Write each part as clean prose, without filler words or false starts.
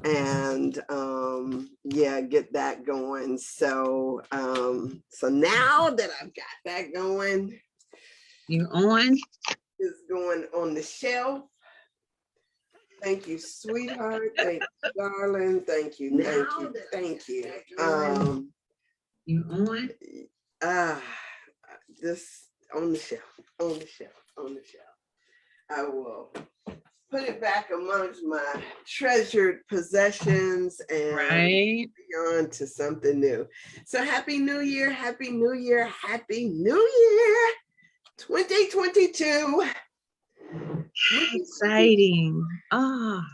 and yeah, get that going. So so now that I've got that going, You on? it's going on the shelf. Thank you, sweetheart. Thank you, darling. Thank you. Thank you. You on? This on the shelf, on the shelf, on the shelf. I will put it back amongst my treasured possessions and Right. be on to something new. So happy New Year, happy New Year, happy New Year 2022. Exciting. Ah,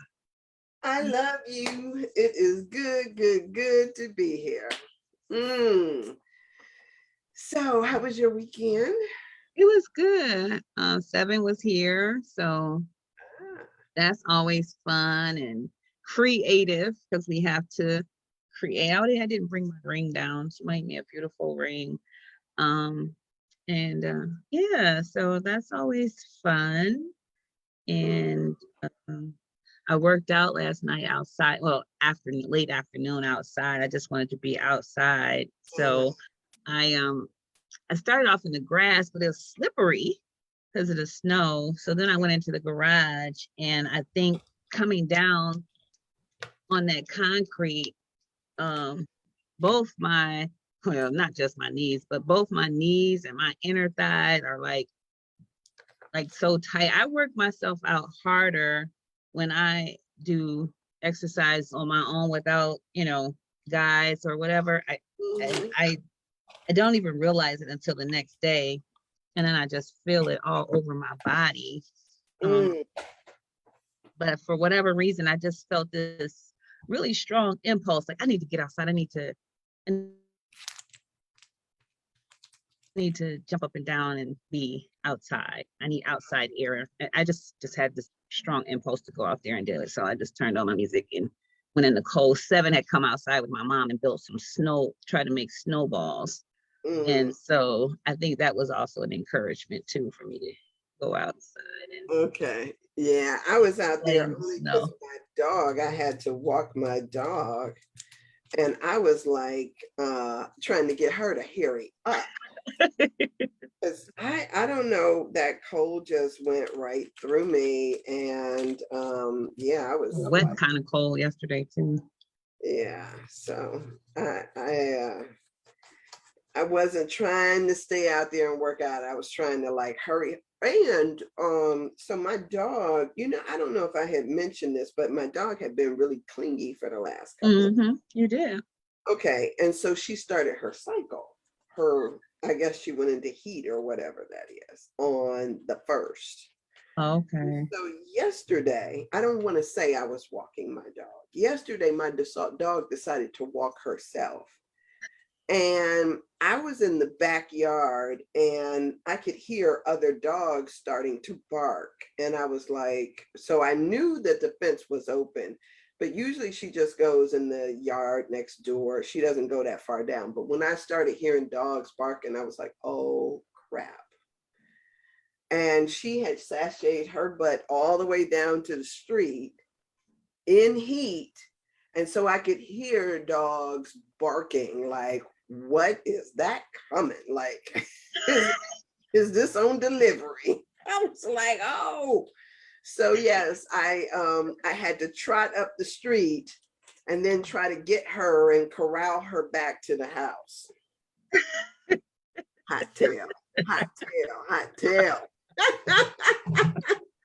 I love you. It is good, good, good to be here. So how was your weekend? it was good. 7 was here, so that's always fun and creative because we have to create. I didn't bring my ring down. She made me a beautiful ring. Um, and yeah, so that's always fun. And I worked out last night outside. Well, late afternoon outside. I just wanted to be outside. So I started off in the grass, but it was slippery because of the snow. So then I went into the garage, and I think coming down on that concrete, both my, well, not just my knees, but both my knees and my inner thighs are like so tight. I work myself out harder when I do exercise on my own without, guides or whatever. I don't even realize it until the next day, and then I just feel it all over my body. But for whatever reason, I just felt this really strong impulse, like I need to get outside. I need to jump up and down and be outside. I need outside air. I just had this strong impulse to go out there and do it. So I just turned on my music and went in the cold. 7 had come outside with my mom and built some snow, tried to make snowballs. And so I think that was also an encouragement too for me to go outside. Okay. Yeah, I was out there In the only snow. because my dog, I had to walk my dog. And I was like trying to get her to hurry up. Because I don't know, that cold just went right through me. And yeah, I was Wet kind of cold yesterday too. yeah. So I wasn't trying to stay out there and work out. I was trying to like hurry. And so my dog, I don't know if I had mentioned this, but my dog had been really clingy for the last couple. You did. Okay, and so she started her cycle. I guess she went into heat or whatever that is on the 1st. Okay. So yesterday, I don't want to say I was walking my dog. Yesterday, my dog decided to walk herself. And I was in the backyard and I could hear other dogs starting to bark. And I was like, so I knew that the fence was open, but usually she just goes in the yard next door. She doesn't go that far down. But when I started hearing dogs barking, I was like, oh crap. And she had sashayed her butt all the way down to the street in heat. And so I could hear dogs barking like, what is that coming? Like, is this on delivery? I was like, oh. So yes, I had to trot up the street and then try to get her and corral her back to the house. Hot tail, hot tail, hot tail.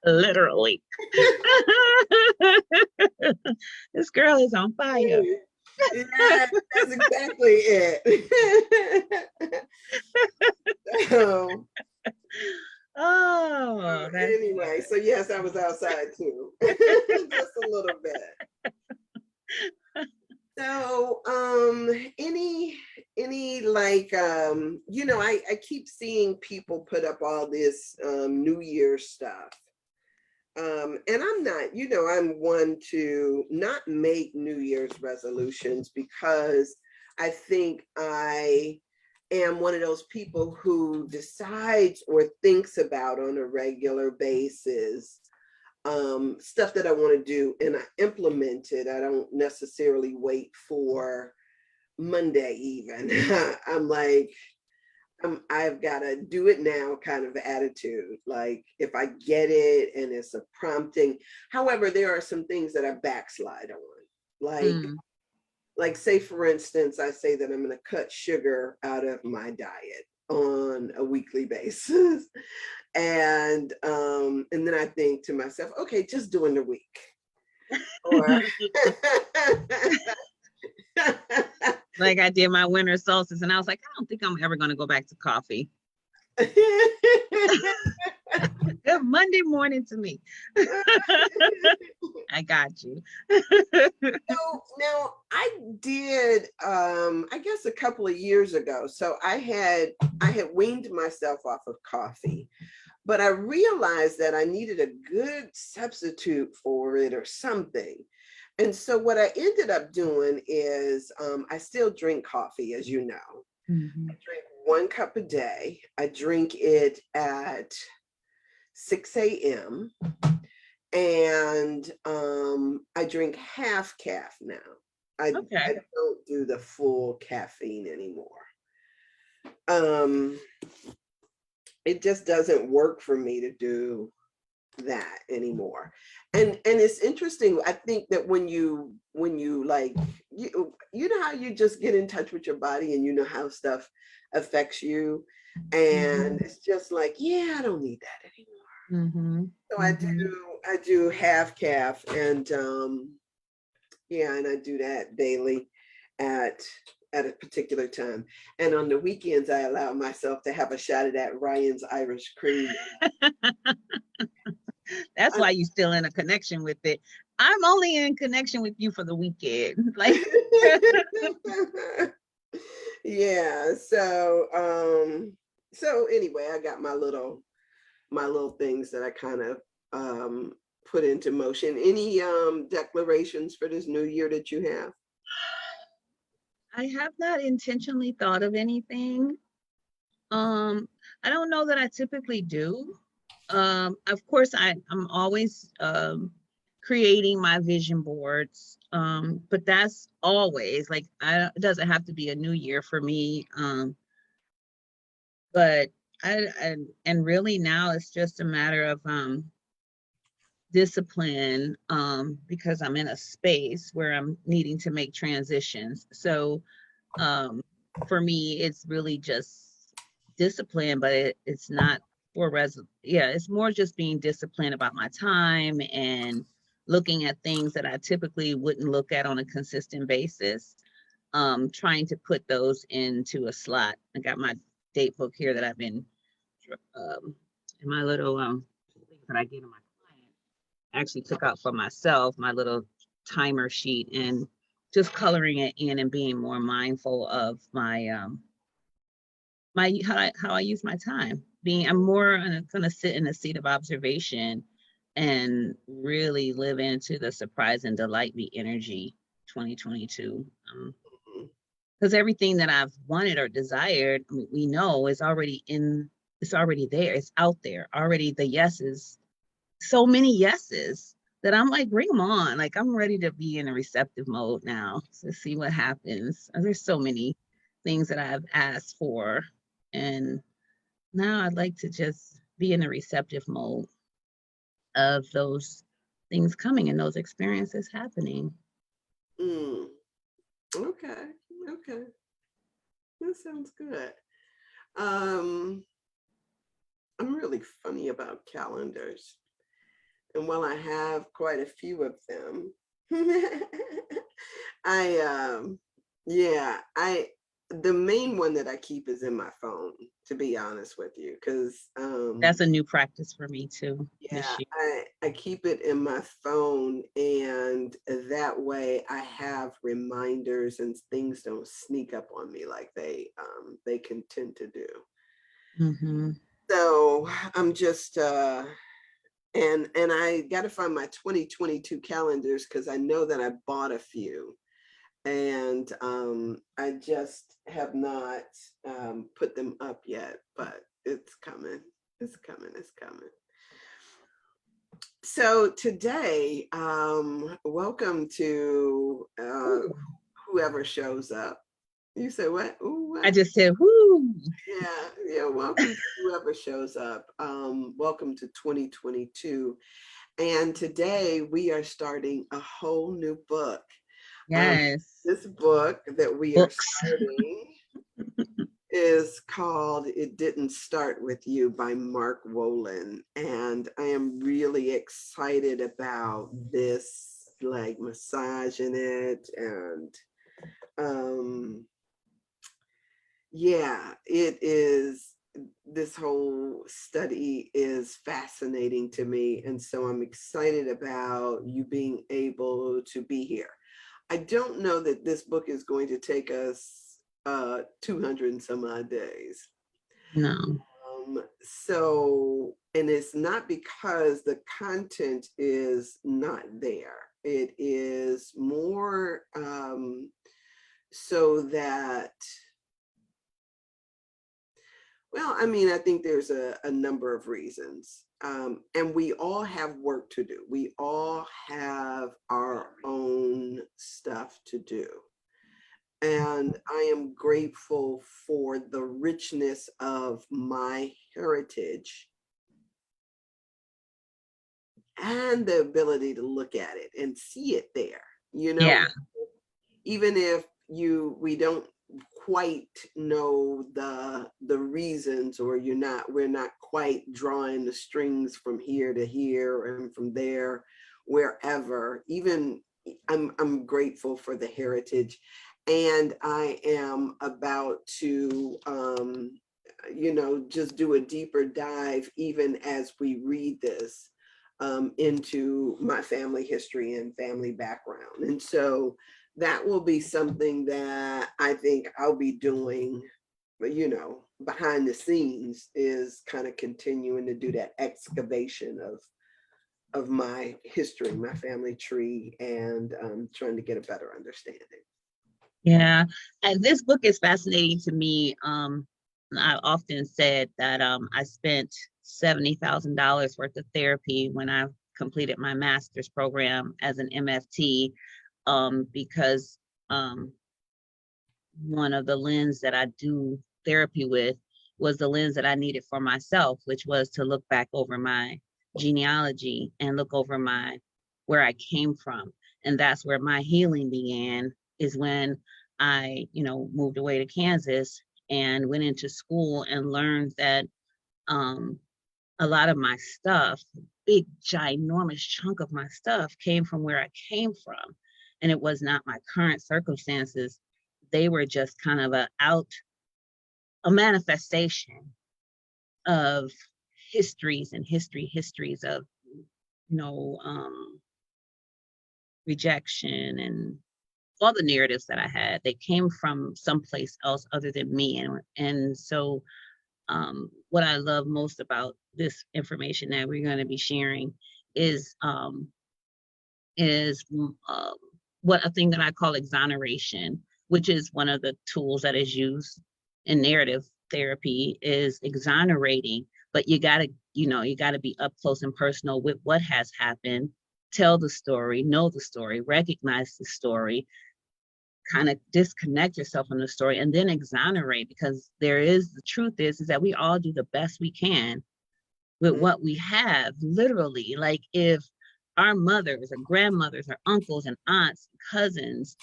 Literally. This girl is on fire. Yeah, that's exactly it. So, anyway, so yes, I was outside too. Just a little bit. So any like I keep seeing people put up all this New Year's stuff. And I'm not, I'm one to not make New Year's resolutions because I think I am one of those people who decides or thinks about on a regular basis stuff that I want to do and I implement it. I don't necessarily wait for Monday even. I'm like, I've got to do it now kind of attitude. Like if I get it and it's a prompting. However, there are some things that I backslide on. Like say for instance, I say that I'm going to cut sugar out of my diet on a weekly basis. And then I think to myself, okay, just during the week. Or Like I did my winter solstice and I was like, I don't think I'm ever going to go back to coffee. Good Monday morning to me. I got you. So now I did I guess a couple of years ago. So I had weaned myself off of coffee, but I realized that I needed a good substitute for it or something. And so what I ended up doing is I still drink coffee, as you know. Mm-hmm. I drink 1 cup a day. I drink it at 6 a.m. And I drink half calf now. I don't do the full caffeine anymore. It just doesn't work for me to do that anymore. And it's interesting. I think that when you like you know how you just get in touch with your body and you know how stuff affects you, and it's just like, yeah, I don't need that anymore. Mm-hmm. So I do half calf, and yeah, and I do that daily at a particular time. And on the weekends, I allow myself to have a shot of that Ryan's Irish cream. That's why you're still in a connection with it. I'm only in connection with you for the weekend. Like yeah. So anyway, I got my little things that I kind of put into motion. Any declarations for this new year that you have? I have not intentionally thought of anything. I don't know that I typically do. Of course, I'm always creating my vision boards, but that's always like it doesn't have to be a new year for me. But and really now it's just a matter of discipline, because I'm in a space where I'm needing to make transitions. So for me, it's really just discipline, but it's not for yeah, it's more just being disciplined about my time and looking at things that I typically wouldn't look at on a consistent basis. Trying to put those into a slot. I got my date book here that I've been in my little things that I get in my client. I actually took out for myself my little timer sheet and just coloring it in and being more mindful of my how I use my time. I'm more going to sit in a seat of observation and really live into the surprise and delight me energy 2022. Because everything that I've wanted or desired, we know is already it's already there. It's out there already. The yeses, so many yeses that I'm like, bring them on. Like I'm ready to be in a receptive mode now to see what happens. There's so many things that I've asked for, and now I'd like to just be in a receptive mode of those things coming and those experiences happening. Okay. That sounds good. I'm really funny about calendars. And while I have quite a few of them, the main one that I keep is in my phone, to be honest with you, because that's a new practice for me too. Yeah, I keep it in my phone, and that way I have reminders and things don't sneak up on me like they can tend to do. Mm-hmm. So I'm just and I got to find my 2022 calendars because I know that I bought a few, and I just have not put them up yet, but it's coming. It's coming. So today, welcome to Ooh, whoever shows up. You said what? Ooh, I what? just said, whoo. Yeah, yeah. Welcome to whoever shows up. Welcome to 2022. And today we are starting a whole new book. Um, Yes. this book that we are Books. starting is called It Didn't Start With You by Mark Wolynn. And I am really excited about this, like massaging it. And yeah, it is. This whole study is fascinating to me. And so I'm excited about you being able to be here. I don't know that this book is going to take us 200 and some odd days. No. And it's not because the content is not there. It is more so that, well, I mean, I think there's a number of reasons. And we all have work to do. We all have our own stuff to do. And I am grateful for the richness of my heritage and the ability to look at it and see it there. You know, Yeah. even if we don't quite know the reasons, or we're not quite drawing the strings from here to here and from there, wherever. Even I'm grateful for the heritage, and I am about to just do a deeper dive, even as we read this, into my family history and family background. And so that will be something that I think I'll be doing, behind the scenes, is kind of continuing to do that excavation of my history, my family tree, and trying to get a better understanding. Yeah. And this book is fascinating to me. I often said that I spent $70,000 worth of therapy when I completed my master's program as an MFT, because um, one of the lens that I do therapy with was the lens that I needed for myself, which was to look back over my genealogy and look over my where I came from. And that's where my healing began, is when I, moved away to Kansas and went into school and learned that um, a lot of my stuff, big, ginormous chunk of my stuff, came from where I came from. And it was not my current circumstances. They were just kind of a manifestation of histories of, you know, um, rejection and all the narratives that I had. They came from someplace else other than me. And so what I love most about this information that we're going to be sharing is um, is what a thing that I call exoneration, which is one of the tools that is used in narrative therapy, is exonerating. But you gotta be up close and personal with what has happened, tell the story, know the story, recognize the story, kind of disconnect yourself from the story, and then exonerate, because the truth is that we all do the best we can with Mm-hmm. what we have, literally. Like, if our mothers or grandmothers or uncles and aunts and cousins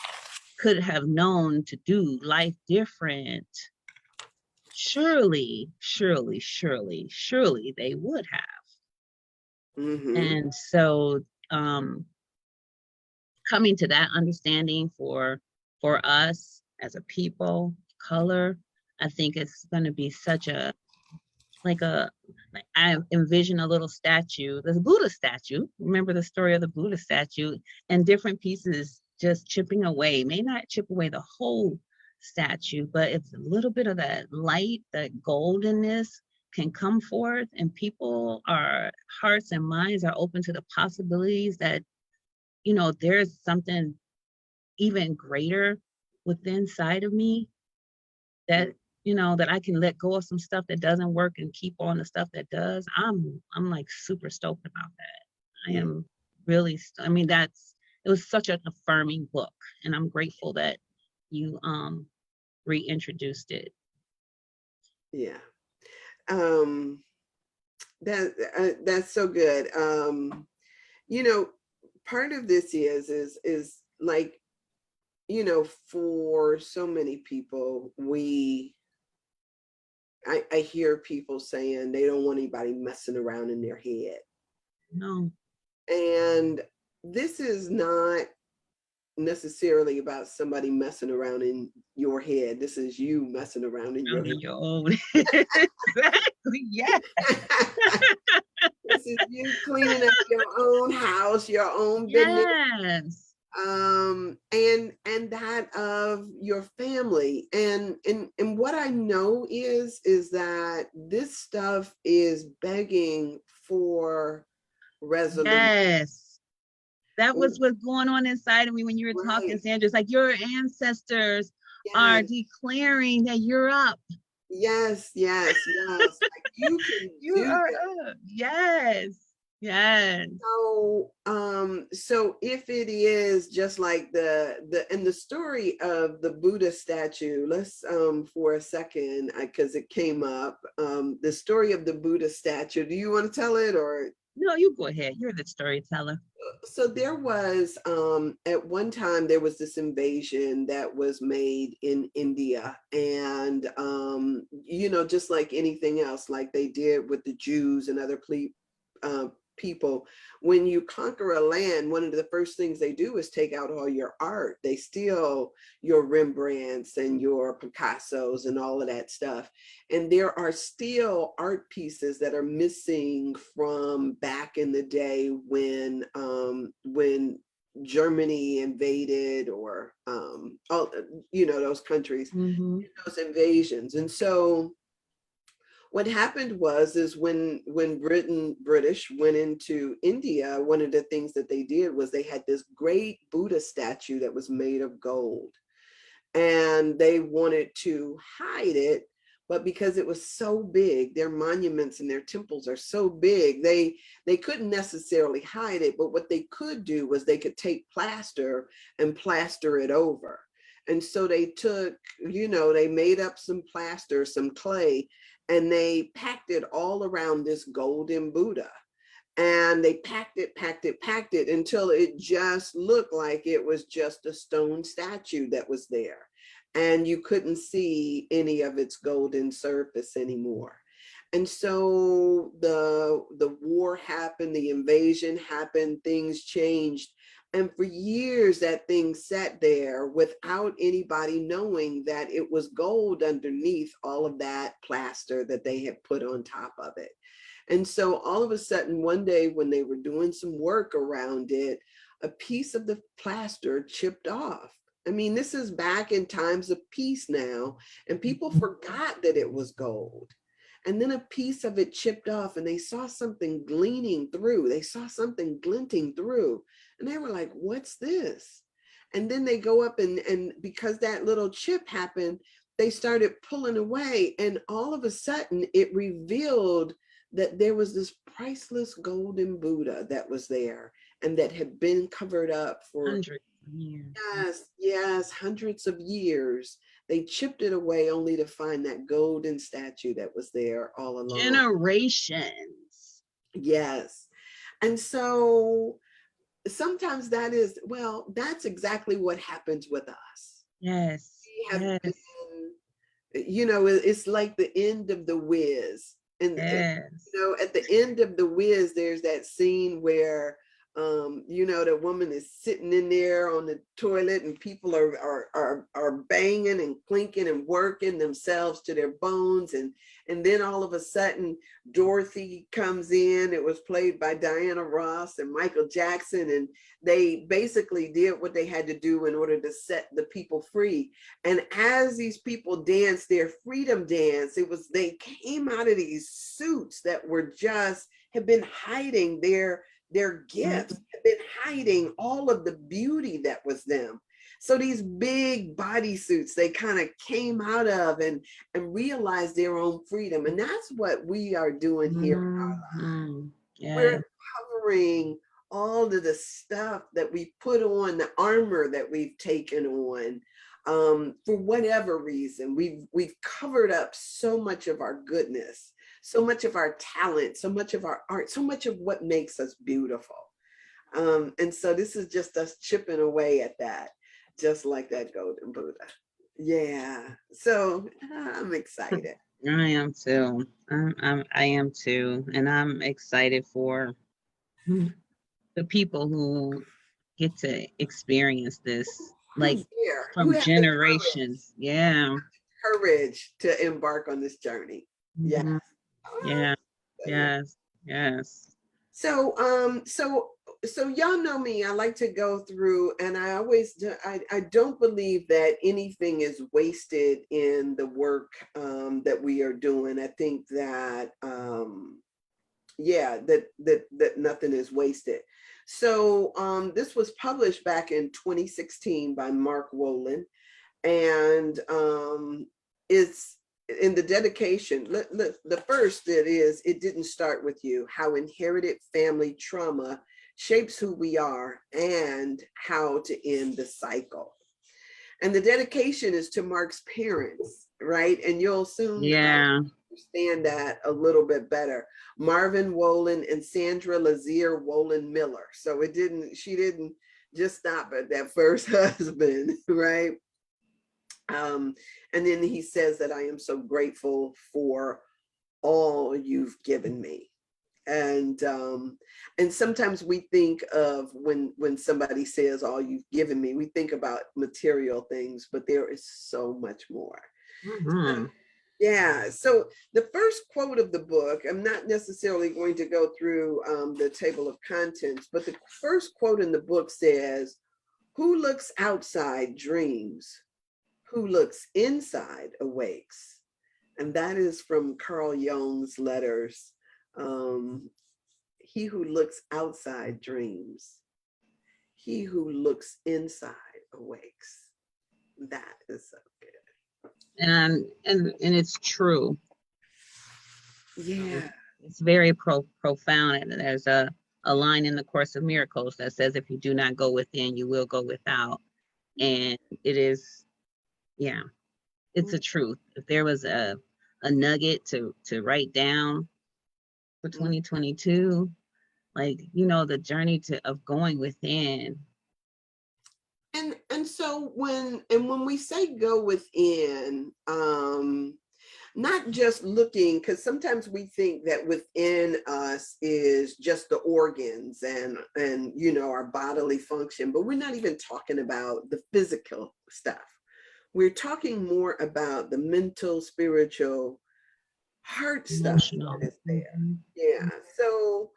could have known to do life different, surely they would have. Mm-hmm. And so um coming to that understanding for us as a people of color, I think it's going to be such a like a like I envision a little statue, the Buddha statue. Remember the story of the Buddha statue, and different pieces just chipping away. May not chip away the whole statue, but if a little bit of that light, that goldenness can come forth, and people our hearts and minds are open to the possibilities that, there's something even greater within side of me, that that I can let go of some stuff that doesn't work and keep on the stuff that does. I'm like super stoked about that. I am really, I mean, it was such an affirming book, and I'm grateful that you reintroduced it. Yeah. Um, that's so good. You know, part of this is like, you know, for so many people, I hear people saying they don't want anybody messing around in their head. No, And this is not necessarily about somebody messing around in your head. This is you messing around in your around in your own. Exactly. Yeah. this is you cleaning up your own house, your own business, Yes. and that of your family. And what I know is that this stuff is begging for resolution. Yes. That was what's going on inside of me when you were talking, Right. Sandra. It's like your ancestors are Yes. declaring that you're up. Yes. Yes. Yes. Like you can You do are this. up. Yes. Yes. So if it is just like the story of the Buddha statue, let's for a second, because it came up, the story of the Buddha statue. Do you want to tell it, or? No, you go ahead. You're the storyteller. So there was at one time there was this invasion that was made in India, and you know, just like anything else, like they did with the Jews and other people, when you conquer a land, one of the first things they do is take out all your art. They steal your Rembrandts and your Picassos and all of that stuff. And there are still art pieces that are missing from back in the day when Germany invaded, or all, you know, those countries, Mm-hmm. those invasions. And so what happened was is when British went into India, one of the things that they did was they had this great Buddha statue that was made of gold, and they wanted to hide it. But because it was so big, their monuments and their temples are so big, they couldn't necessarily hide it. But what they could do was they could take plaster and plaster it over. And so they took, you know, they made up some plaster, some clay, and they packed it all around this golden Buddha. And they packed it until it just looked like it was just a stone statue that was there. And you couldn't see any of its golden surface anymore. And so the war happened, the invasion happened, things changed. And for years, that thing sat there without anybody knowing that it was gold underneath all of that plaster that they had put on top of it. And so all of a sudden, one day when they were doing some work around it, a piece of the plaster chipped off. I mean, this is back in times of peace now, and people forgot that it was gold. And then a piece of it chipped off, and they saw something gleaming through. They saw something glinting through, and they were like, "What's this?" And then they go up, and because that little chip happened, they started pulling away, and all of a sudden, it revealed that there was this priceless golden Buddha that was there and that had been covered up for Hundreds of years. yes, hundreds of years. They chipped it away only to find that golden statue that was there all along. Generations. Yes. And so sometimes that is, well, that's exactly what happens with us. Yes. We have Yes. been, you know, it's like the end of the whiz. And Yes. you know, at the end of the whiz, there's that scene where you know, the woman is sitting in there on the toilet, and people are banging and clinking and working themselves to their bones, and then all of a sudden Dorothy comes in. It was played by Diana Ross and Michael Jackson, and they basically did what they had to do in order to set the people free. And as these people danced their freedom dance, it was, they came out of these suits that were just, had been hiding their gifts, had been hiding all of the beauty that was them. So these big bodysuits they kind of came out of and realized their own freedom. And that's what we are doing here in our lives. Mm-hmm. We're Yes. uncovering all of the stuff that we put on, the armor that we've taken on, for whatever reason. We've covered up so much of our goodness, so much of our talent, so much of our art, so much of what makes us beautiful. And so this is just us chipping away at that, just like that golden Buddha. Yeah. So I'm excited. I am too. I am too, and I'm excited for the people who get to experience this, like Who's there? Who from has the generations. Yeah. courage to embark on this journey? Yes. Mhm. Oh, Yeah. yeah. Yes. Yes. So, so y'all know me. I like to go through, and I always do. I don't believe that anything is wasted in the work that we are doing. I think that yeah, that nothing is wasted. So, this was published back in 2016 by Mark Wolynn, and it's in the dedication. The first it is, it didn't start with you, how inherited family trauma shapes who we are and how to end the cycle. And the dedication is to Mark's parents, right? And you'll soon Yeah. understand that a little bit better. Marvin Wolynn and Sandra Lazier Wolynn Miller. So she didn't just stop at that first husband, right? And then he says that I am so grateful for all you've given me. And sometimes we think of when somebody says all you've given me, we think about material things, but there is so much more. Mm-hmm. Yeah. So the first quote of the book, I'm not necessarily going to go through the table of contents, but the first quote in the book says, "Who looks outside dreams, who looks inside awakes." And that is from Carl Jung's letters. He who looks outside dreams, he who looks inside awakes. That is so good. And it's true. Yeah. It's very profound. And there's a line in the Course of Miracles that says, if you do not go within, you will go without. And it is, yeah, it's a truth. If there was a nugget to write down for 2022, like, the journey of going within. And so when we say go within, not just looking, because sometimes we think that within us is just the organs and our bodily function, but we're not even talking about the physical stuff. We're talking more about the mental, spiritual, heart stuff Emotional. that is there. Mm-hmm. Yeah. So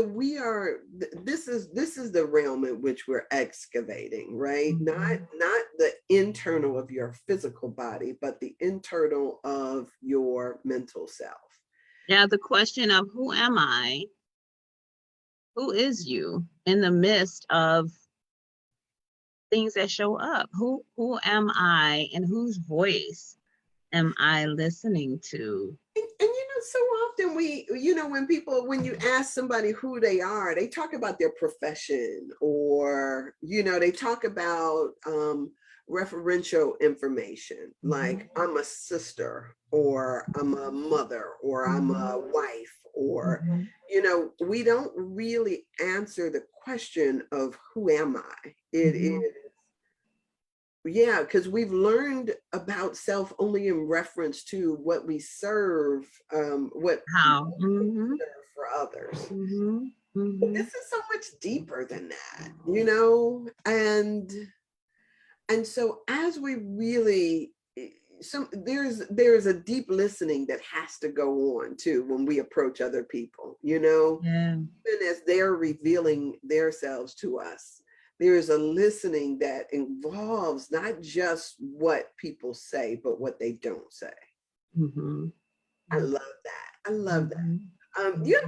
we are, this is the realm in which we're excavating, right? Mm-hmm. Not the internal of your physical body, but the internal of your mental self. Now, the question of who am I? Who is you in the midst of things that show up? Who am I, and whose voice am I listening to? And so often when you ask somebody who they are, they talk about their profession, or they talk about referential information, like I'm a sister, or I'm a mother, or I'm a wife, or we don't really answer the question of who am I. It is, yeah, because we've learned about self only in reference to what we serve, what How? serve for others. But Mm-hmm. this is so much deeper than that, and so as we really, there's a deep listening that has to go on too when we approach other people, Yeah. even as they're revealing themselves to us. There is a listening that involves not just what people say, but what they don't say. Mm-hmm. I love that. I love that. Mm-hmm. You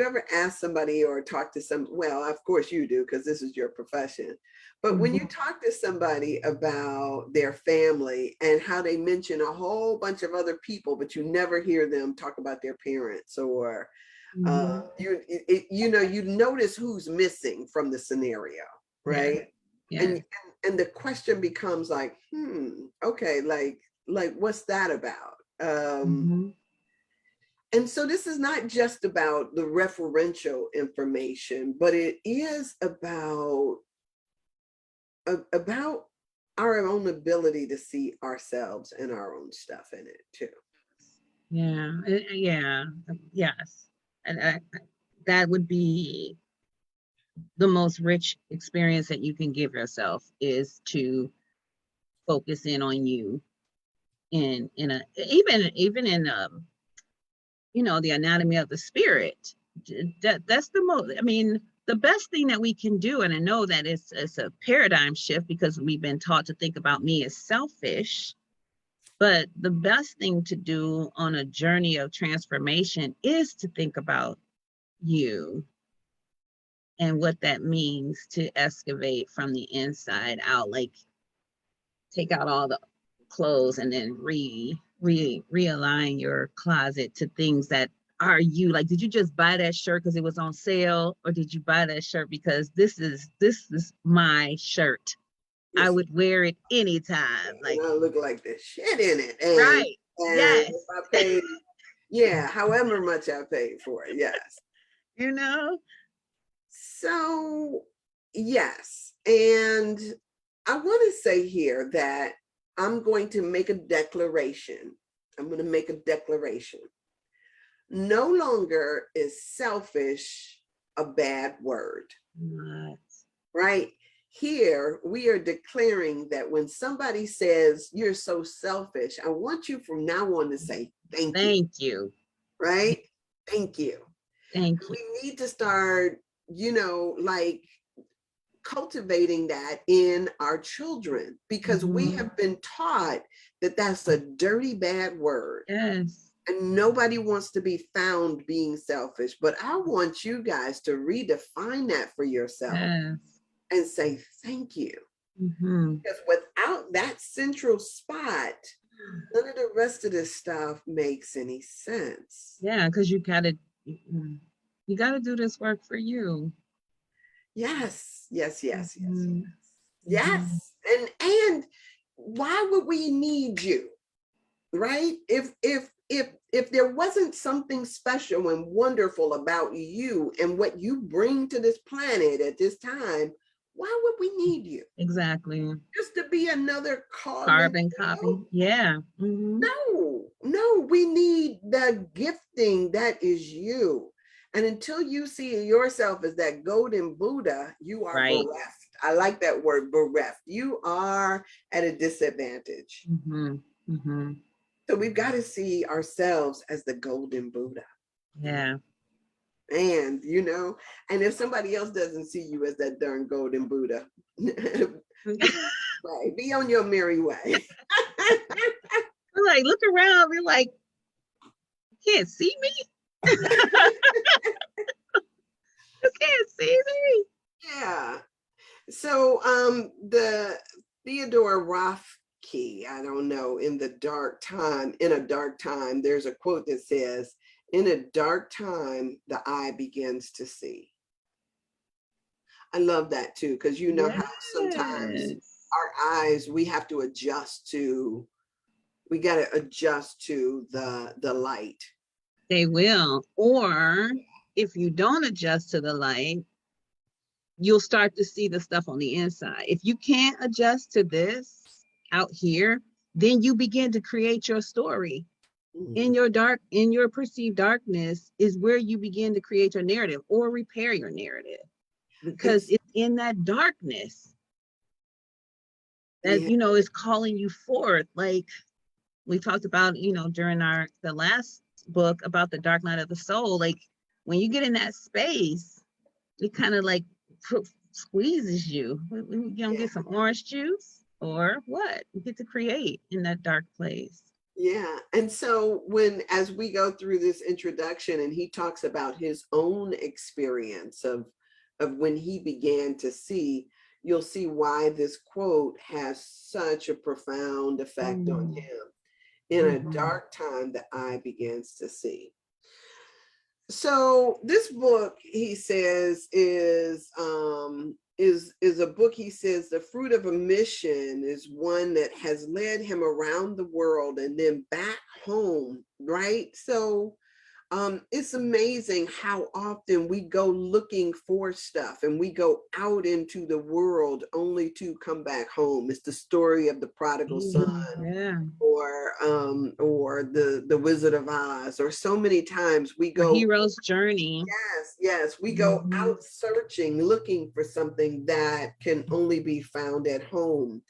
ever ask somebody or talk to well, of course you do, because this is your profession. But when you talk to somebody about their family and how they mention a whole bunch of other people, but you never hear them talk about their parents, or You notice who's missing from the scenario, Yeah. right? Yeah. And the question becomes like, okay, like what's that about? And so this is not just about the referential information, but it is about our own ability to see ourselves and our own stuff in it too. Yeah. Yeah. Yes. And that would be the most rich experience that you can give yourself, is to focus in on you in a, even in the anatomy of the spirit. That's the most, I mean, the best thing that we can do. And I know that it's a paradigm shift, because we've been taught to think about me as selfish. But the best thing to do on a journey of transformation is to think about you and what that means to excavate from the inside out. Like, take out all the clothes and then realign your closet to things that are you. Like, did you just buy that shirt because it was on sale, or did you buy that shirt because this is my shirt? I Yes, would wear it anytime. and Like, I look like the shit in it, and right. if Yes. I paid, yeah, however much I paid for it, yes. You know? So yes, and I want to say here that I'm going to make a declaration. I'm going to make a declaration. No longer is selfish a bad word, What? right? Here, we are declaring that when somebody says you're so selfish, I want you from now on to say thank you, Thank you. right? Thank you. Thank you. We need to start, like cultivating that in our children, because we have been taught that that's a dirty, bad word. Yes. And nobody wants to be found being selfish. But I want you guys to redefine that for yourself Yes. and say thank you. Because without that central spot, none of the rest of this stuff makes any sense. Yeah, because you gotta do this work for you. Yes, yes, yes, yes, Mm-hmm. Mm-hmm. yes. And why would we need you? Right? If there wasn't something special and wonderful about you and what you bring to this planet at this time, why would we need you? Exactly. Just to be another cog in Carbon the copy. wheel? Yeah. No, we need the gifting that is you. And until you see yourself as that golden Buddha, you are Right. bereft. I like that word, bereft. You are at a disadvantage. So we've got to see ourselves as the golden Buddha. Yeah. And, and if somebody else doesn't see you as that darn golden Buddha, be on your merry way. Like, look around, be like, you can't see me. You can't see me. Yeah. So the Theodore Rothke, I don't know, in a dark time, there's a quote that says, in a dark time, the eye begins to see. I love that too, because how sometimes Yes. our eyes, we have to adjust to, we got to adjust to the light. They will. Or if you don't adjust to the light, you'll start to see the stuff on the inside. If you can't adjust to this out here, then you begin to create your story. In your perceived darkness is where you begin to create your narrative or repair your narrative, because it's in that darkness that is calling you forth. Like we talked about, during the last book about the dark night of the soul. Like, when you get in that space, it kind of like squeezes you. Get some orange juice or what? You get to create in that dark place. Yeah. And so as we go through this introduction and he talks about his own experience of when he began to see, you'll see why this quote has such a profound effect on him. In a dark time, the eye begins to see. So this book, he says, is a book. He says the fruit of a mission is one that has led him around the world and then back home, right? So it's amazing how often we go looking for stuff and we go out into the world only to come back home. It's the story of the prodigal son, Yeah. or the Wizard of Oz, or so many times we A go, hero's journey. yes, we go Mhm. out searching, looking for something that can only be found at home.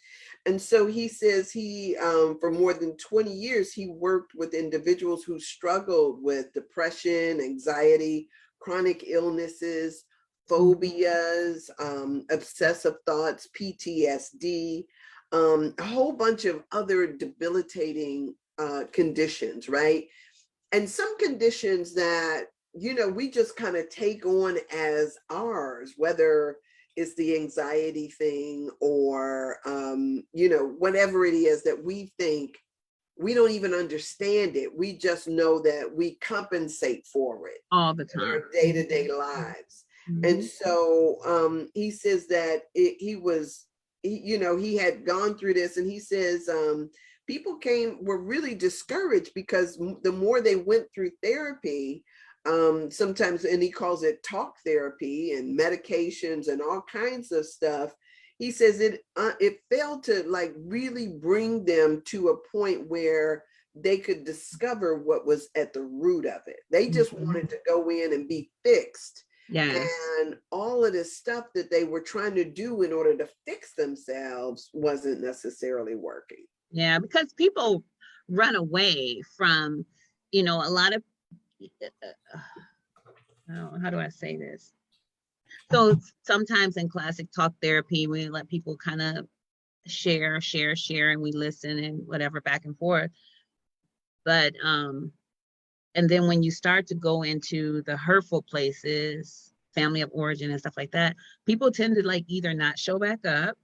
And so he says for more than 20 years, he worked with individuals who struggled with depression, anxiety, chronic illnesses, phobias, obsessive thoughts, PTSD, a whole bunch of other debilitating conditions, right? And some conditions that, we just kind of take on as ours, whether it's the anxiety thing or, whatever it is that we think, we don't even understand it. We just know that we compensate for it All the in time. our day-to-day lives. And Mhm. so he says that he had gone through this, and he says people were really discouraged because the more they went through therapy, sometimes, and he calls it talk therapy and medications and all kinds of stuff. He says it failed to like really bring them to a point where they could discover what was at the root of it. They just Mhm. wanted to go in and be fixed. Yes. And all of this stuff that they were trying to do in order to fix themselves wasn't necessarily working. Yeah, because people run away from, a lot of, how do I say this? So sometimes in classic talk therapy, we let people kind of share, and we listen and whatever back and forth. But and then when you start to go into the hurtful places, family of origin and stuff like that, people tend to like either not show back up,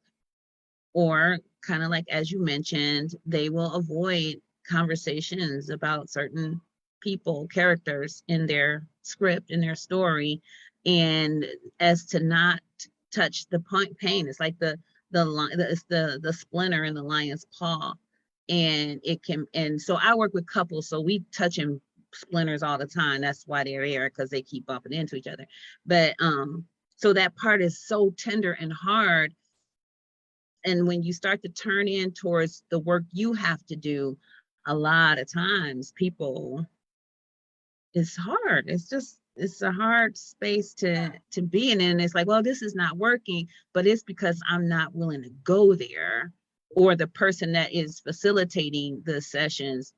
or kind of like, as you mentioned, they will avoid conversations about certain people, characters in their script, in their story, and as to not touch the pain. It's like it's the splinter in the lion's paw, and it can. And so I work with couples, so we touching splinters all the time. That's why they're here, because they keep bumping into each other. But so that part is so tender and hard, and when you start to turn in towards the work you have to do, a lot of times people, it's hard. It's a hard space to be in. And it's like, well, this is not working, but it's because I'm not willing to go there, or the person that is facilitating the sessions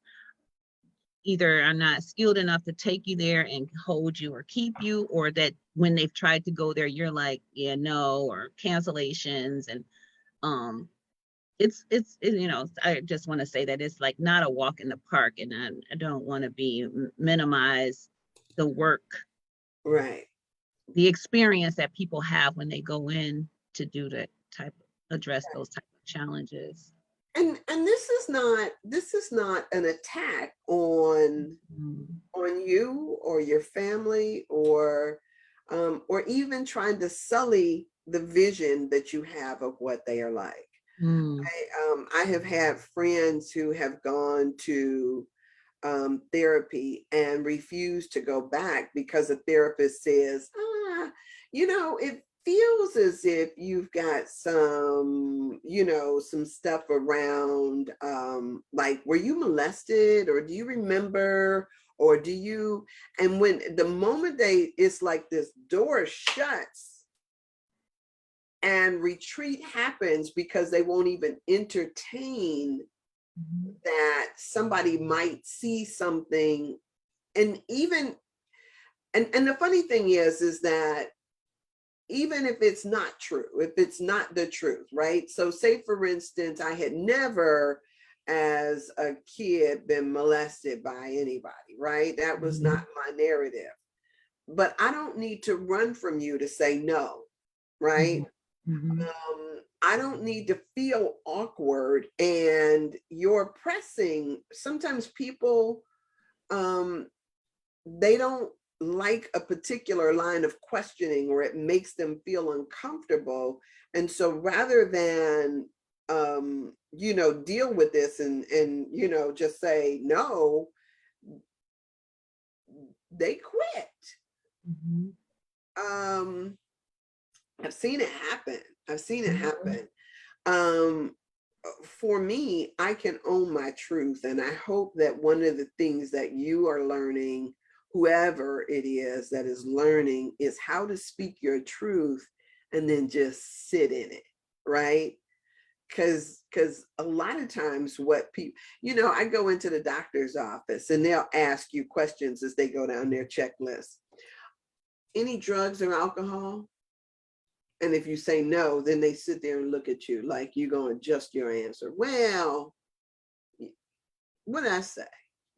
either are not skilled enough to take you there and hold you or keep you, or that when they've tried to go there, you're like, yeah, no, or cancellations. And um I just want to say that it's like not a walk in the park, and I don't want to minimize the work, Right. the experience that people have when they go in to do that type, address those type of challenges. And this is not an attack Mm. on you or your family, or even trying to sully the vision that you have of what they are like. Mm. I have had friends who have gone to therapy and refuse to go back because a therapist says, it feels as if you've got some stuff around, like, were you molested, or do you remember, or do you, and when the moment it's like this door shuts and retreat happens because they won't even entertain Mhm. that somebody might see something. And even, and the funny thing is that even if it's not true, if it's not the truth, right? So say for instance, I had never as a kid been molested by anybody, right? That was Mhm. not my narrative. But I don't need to run from you to say no, right? Mhm. Mhm. I don't need to feel awkward and you're pressing. Sometimes people, um, they don't. like a particular line of questioning, or it makes them feel uncomfortable. And so rather than, deal with this and, just say no, they quit. Mhm. Um, I've seen it happen. I've seen it Mhm. happen. Um, for me, I can own my truth. And I hope that one of the things that you are learning, whoever it is that is learning, is how to speak your truth and then just sit in it, right? Because a lot of times what people, I go into the doctor's office and they'll ask you questions as they go down their checklist. Any drugs or alcohol? And if you say no, then they sit there and look at you like you're going to adjust your answer. Well, what I say?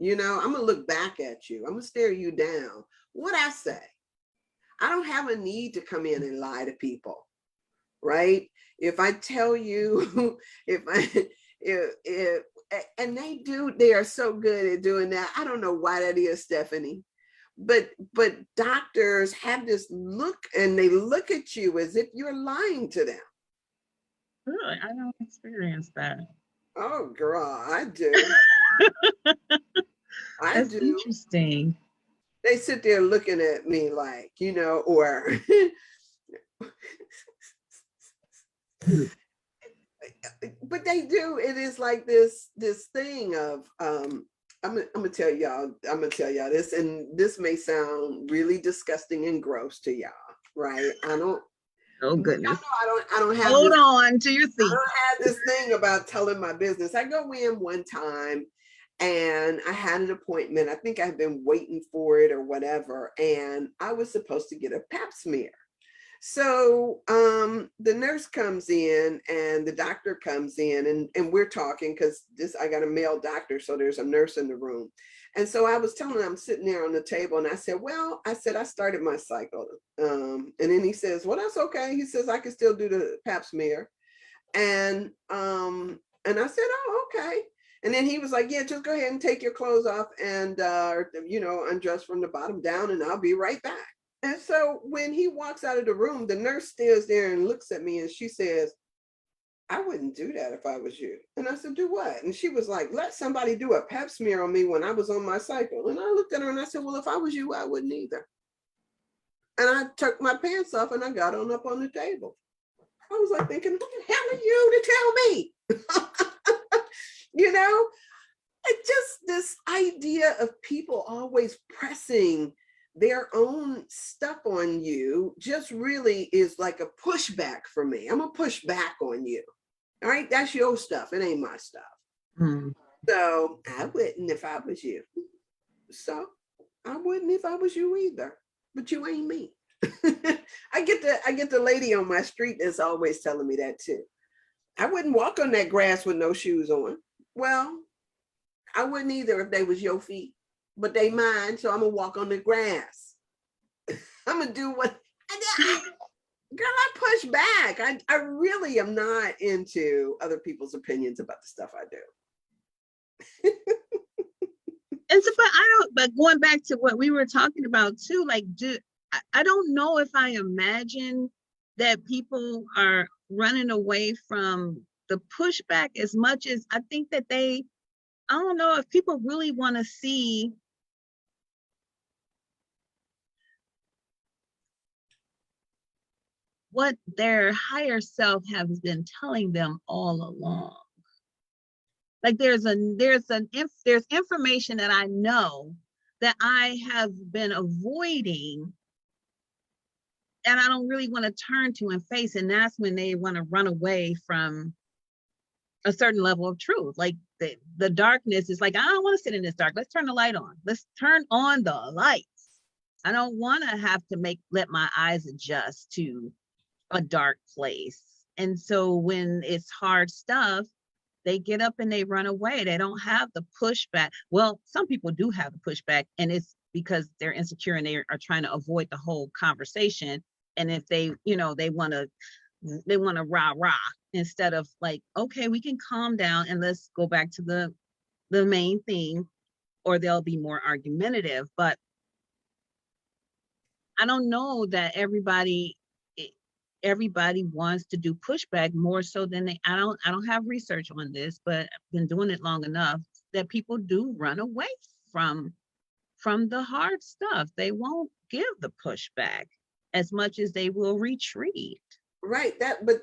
I'm going to look back at you. I'm going to stare you down. What I say? I don't have a need to come in and lie to people, right? If I tell you, if and they are so good at doing that. I don't know why that is, Stephanie. But doctors have this look, and they look at you as if you're lying to them. Really, I don't experience that. Oh, girl, I do. I That's do. interesting. They sit there looking at me like, or but they do. It is like this thing of I'm gonna tell y'all this, and this may sound really disgusting and gross to y'all, right? Oh But y'all goodness. know I don't have Hold this on to your I seat. don't have this thing about telling my business. I go in one time and I had an appointment. I think I've been waiting for it or whatever. And I was supposed to get a pap smear. So the nurse comes in and the doctor comes in, and we're talking because I got a male doctor, so there's a nurse in the room. And so I was telling him, I'm sitting there on the table, and I said, well, I started my cycle. And then he says, well, that's okay. He says, I can still do the pap smear. And I said, oh, okay. And then he was like, yeah, just go ahead and take your clothes off and undress from the bottom down, and I'll be right back. And so when he walks out of the room, the nurse stares there and looks at me, and she says, I wouldn't do that if I was you. And I said, do what? And she was like, let somebody do a pap smear on me when I was on my cycle. And I looked at her and I said, well, if I was you, I wouldn't either. And I took my pants off and I got on up on the table. I was like thinking, who the hell are you to tell me? It just, this idea of people always pressing their own stuff on you just really is like a pushback for me. I'm gonna push back on you. All right, that's your stuff. It ain't my stuff. Hmm. So I wouldn't if I was you. So I wouldn't if I was you either. But you ain't me. I get the lady on my street that's always telling me that too. I wouldn't walk on that grass with no shoes on. Well, I wouldn't either if they was your feet, but they mine, so I'm gonna walk on the grass. I'm gonna do what girl, I push back. I really am not into other people's opinions about the stuff I do. And so, but going back to what we were talking about too, like, I don't know if I imagine that people are running away from the pushback as much as I think that I don't know if people really want to see what their higher self has been telling them all along. Like there's information that I know that I have been avoiding, and I don't really want to turn to and face, and that's when they want to run away from a certain level of truth. Like the darkness is like, I don't want to sit in this dark. Let's turn the light on. Let's turn on the lights. I don't want to have to let my eyes adjust to a dark place. And so when it's hard stuff, they get up and they run away. They don't have the pushback. Well, some people do have the pushback, and it's because they're insecure and they are trying to avoid the whole conversation. And if they want to rah rah instead of like, okay, we can calm down and let's go back to the main thing, or they'll be more argumentative. But I don't know that everybody wants to do pushback more so than I don't have research on this, but I've been doing it long enough that people do run away from the hard stuff. They won't give the pushback as much as they will retreat. Right.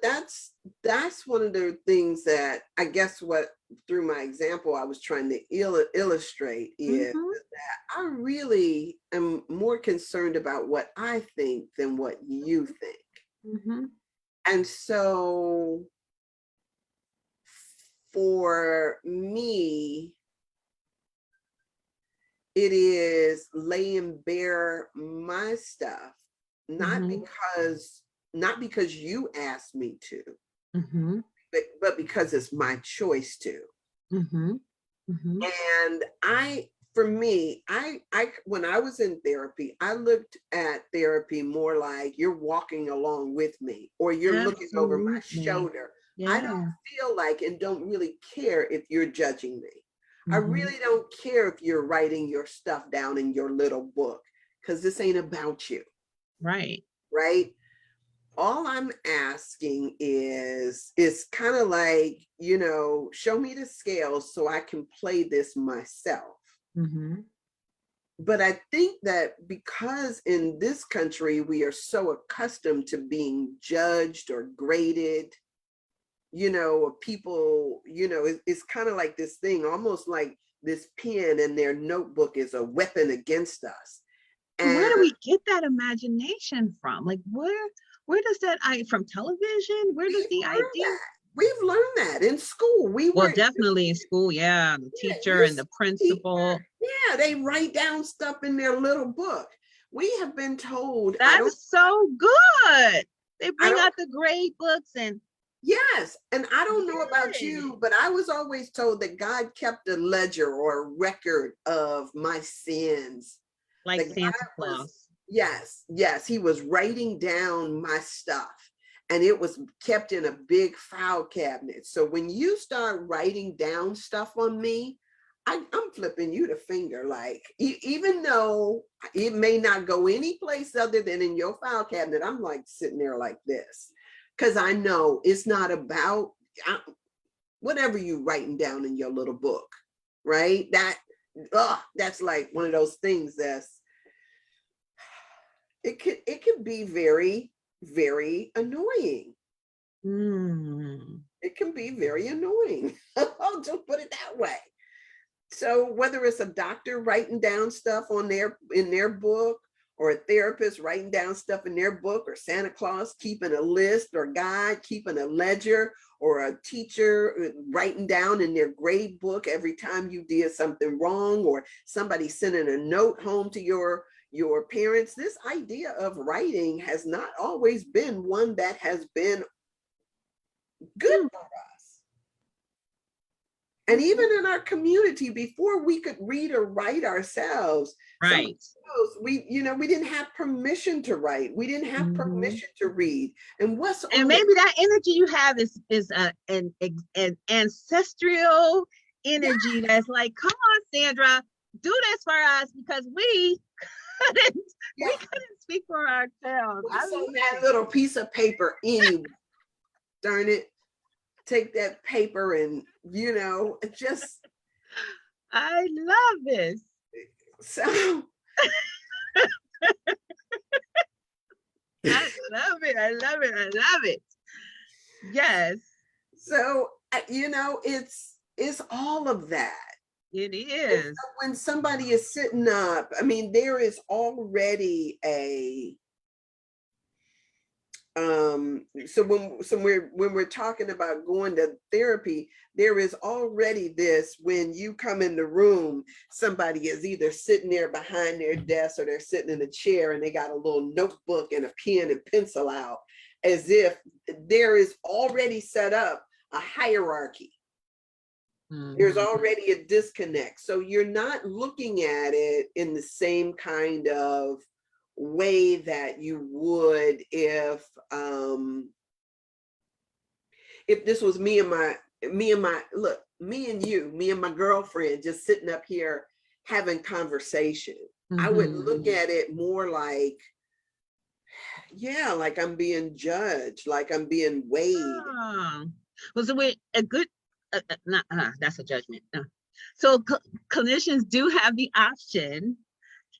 That's one of the things that I guess what through my example I was trying to illustrate is Mm-hmm. that I really am more concerned about what I think than what you think. Mm-hmm. And so for me, it is laying bare my stuff, not Mm-hmm. because not because you asked me to, Mm-hmm. but because it's my choice to. Mm-hmm. Mm-hmm. And for me, when I was in therapy, I looked at therapy more like you're walking along with me or you're looking over my Absolutely. shoulder. I don't Yeah. feel like and don't really care if you're judging me. I Mm-hmm. really don't care if you're writing your stuff down in your little book because this ain't about you, Right. right? All I'm asking is it's kind of like, show me the scales so I can play this myself. Mm-hmm. But I think that because in this country we are so accustomed to being judged or graded, or people, it's kind of like this thing, almost like this pen and their notebook is a weapon against us. Where And do we get that imagination from? Like where does that I from television? Where does we've the learned idea? that. We've learned that in school. Well, definitely in school, yeah. The Yeah, teacher your and the school teacher, principal. yeah, they write down stuff in their little book. We have been told, That's so good. They I bring don't, out the grade books and yes, and I don't know about yes, you, but I was always told that God kept a ledger or a record of my sins. like That Santa God was, Claus. yes, he was writing down my stuff and it was kept in a big file cabinet. So when you start writing down stuff on me, I'm flipping you the finger. Like, even though it may not go any place other than in your file cabinet, I'm like sitting there like this. Because I know it's not about whatever you writing down in your little book, right? That's like one of those things it could be very, very annoying. Mm. It can be very annoying. I'll just put it that way. So whether it's a doctor writing down stuff in their book, or a therapist writing down stuff in their book, or Santa Claus keeping a list or guide, keeping a ledger, or a teacher writing down in their grade book every time you did something wrong, or somebody sending a note home to your parents. This idea of writing has not always been one that has been good Mm. for us. And even in our community, before we could read or write ourselves, somebody Right. else, we didn't have permission to write. We didn't have Mm-hmm. permission to read. And what's And on the maybe that energy you have is an ancestral yeah, energy that's like, come on, Sandra, do this for us because couldn't yeah, we couldn't speak for ourselves. I what's love on that it. little piece of paper anyway? Darn it. Take that paper and just I love this. so I love it. I love it. I love it. Yes, so it's all of that. it And so is. when somebody is sitting up, I mean, there is already a when we're talking about going to therapy, there is already this: when you come in the room, somebody is either sitting there behind their desk or they're sitting in a chair and they got a little notebook and a pen and pencil out, as if there is already set up a hierarchy. There's Mhm. already a disconnect. So you're not looking at it in the same kind of way that you would if this was me and my girlfriend just sitting up here having conversation. I would Mhm. look at it more like Yeah, like I'm being judged, like I'm being weighed. Oh, well, so wait, a good, not, that's a judgment. So clinicians do have the option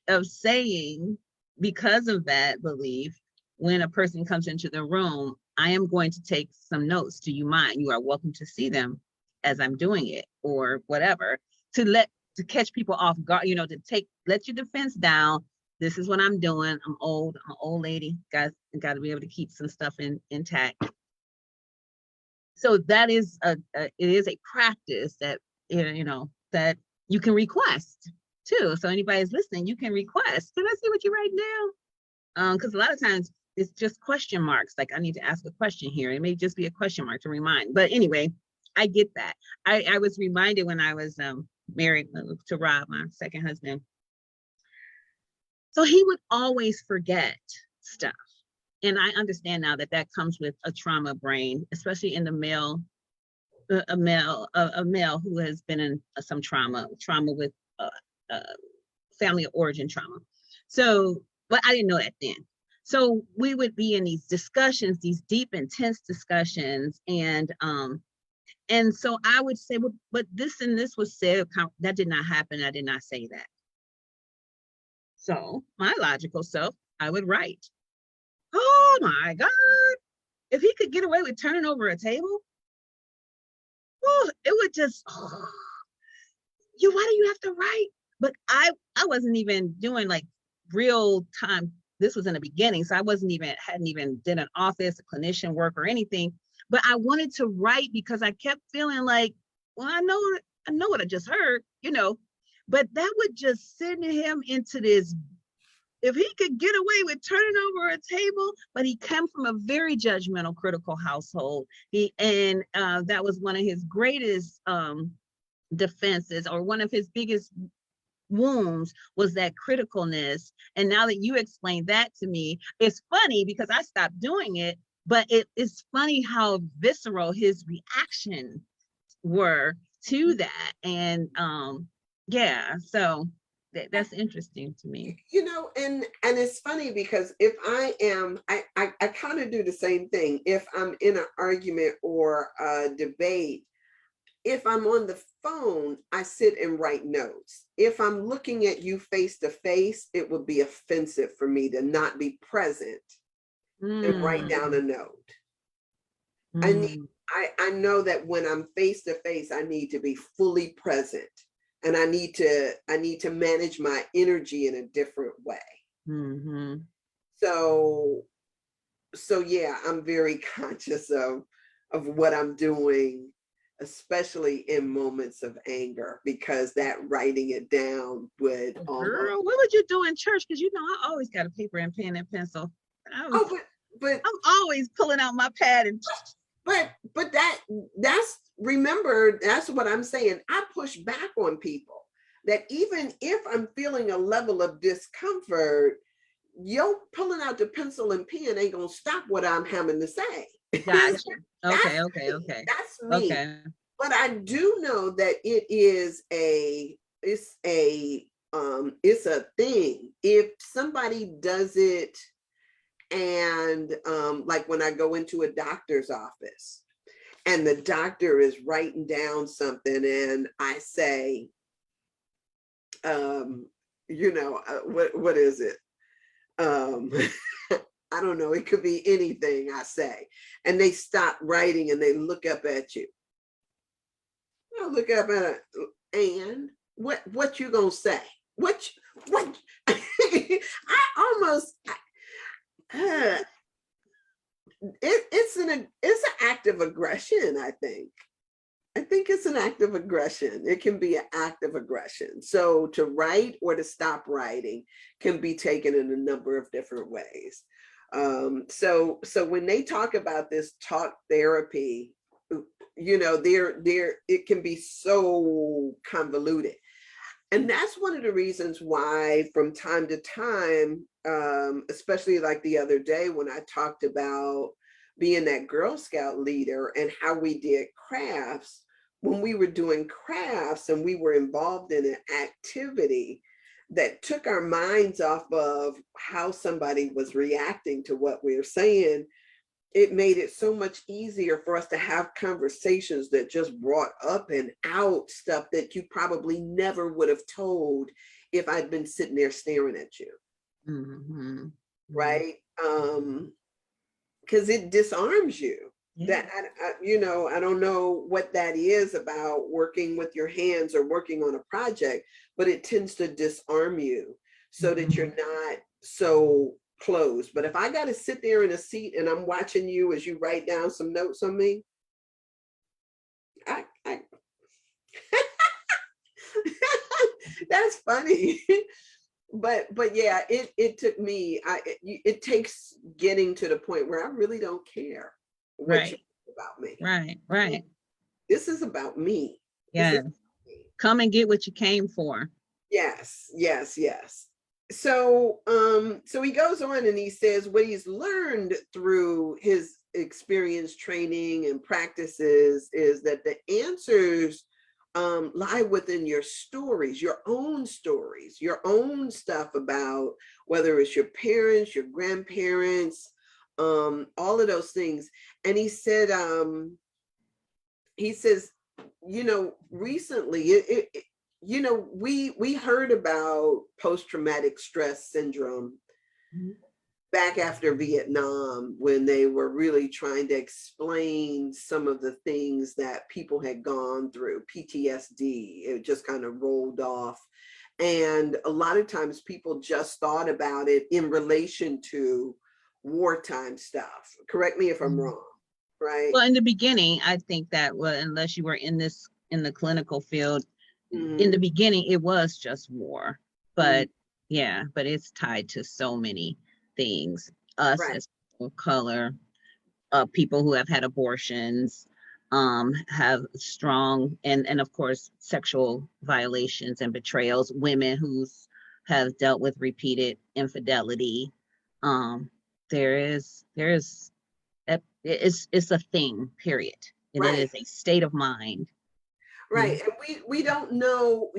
of saying, because of that belief, when a person comes into the room, I am going to take some notes. Do you mind? You are welcome to see them as I'm doing it, or whatever, to catch people off guard, let your defense down. This is what I'm doing. I'm an old lady. Guys, got to be able to keep some stuff intact. So that is it is a practice that that you can request too. So anybody's listening, you can request. Can I see what you write down? Because a lot of times it's just question marks. Like, I need to ask a question here. It may just be a question mark to remind. But anyway, I get that. I was reminded when I was married to Rob, my second husband. So he would always forget stuff. And I understand now that that comes with a trauma brain, especially in the male, a male who has been in some trauma with family of origin trauma. So, but I didn't know that then. So we would be in these discussions, these deep, intense discussions, and so I would say, well, but this and this was said, that did not happen. I did not say that. So my logical self, I would write, oh my God, if he could get away with turning over a table, oh, it would just, why do you have to write? But I wasn't even doing like real time. This was in the beginning. So I hadn't even did an office, a clinician work or anything, but I wanted to write because I kept feeling like, well, I know what I just heard, but that would just send him into this. If he could get away with turning over a table, but he came from a very judgmental, critical household. That was one of his greatest defenses, or one of his biggest wounds, was that criticalness. And now that you explained that to me, it's funny because I stopped doing it, but it's funny how visceral his reactions were to that. And yeah, so that's interesting to me. And it's funny because if I kind of do the same thing. If I'm in an argument or a debate, if I'm on the phone, I sit and write notes. If I'm looking at you face to face, it would be offensive for me to not be present and write down a note. I know that when I'm face to face, I need to be fully present, and I need to manage my energy in a different way. Mm-hmm. So yeah, I'm very conscious of what I'm doing, especially in moments of anger, because that writing it down would Girl, what would you do in church? Because I always got a paper and pen and pencil. I'm always pulling out my pad and. But that's what I'm saying. I push back on people that even if I'm feeling a level of discomfort, pulling out the pencil and pen ain't gonna stop what I'm having to say. Gotcha. Okay. That's me. Okay. But I do know that it's a thing. If somebody does it, and like when I go into a doctor's office and the doctor is writing down something and I say, what is it? I don't know. It could be anything I say. And they stop writing and they look up at you. I look up at it, and what you gonna say? What I almost it's an act of aggression. I think it's an act of aggression. It can be an act of aggression. So to write or to stop writing can be taken in a number of different ways. So when they talk about this talk therapy, it can be so convoluted. And that's one of the reasons why from time to time, especially like the other day when I talked about being that Girl Scout leader and how we did crafts, when we were doing crafts and we were involved in an activity, that took our minds off of how somebody was reacting to what we were saying. It made it so much easier for us to have conversations that just brought up and out stuff that you probably never would have told if I'd been sitting there staring at you. Mm-hmm. Right? Because it disarms you. Yeah. That I don't know what that is about working with your hands or working on a project, but it tends to disarm you so that you're not so closed. But if I got to sit there in a seat and I'm watching you as you write down some notes on me, I that's funny. But yeah, it took me, it takes getting to the point where I really don't care what you think about me. Right. This is about me. Yeah. Come and get what you came for. Yes. So he goes on and he says what he's learned through his experience, training, and practices is that the answers lie within your stories, your own stuff about whether it's your parents, your grandparents, all of those things. And he said, he says, recently, we heard about post-traumatic stress syndrome back after Vietnam, when they were really trying to explain some of the things that people had gone through, PTSD. It just kind of rolled off. And a lot of times people just thought about it in relation to wartime stuff. Correct me if I'm wrong, right? Well, in the beginning, I think that, well, unless you were in the clinical field, in the beginning, it was just war. But yeah, but it's tied to so many things. Us as people of color, people who have had abortions, have strong and of course sexual violations and betrayals, women who have dealt with repeated infidelity. There's it's a thing, period. And it is a state of mind. Right. And we don't know,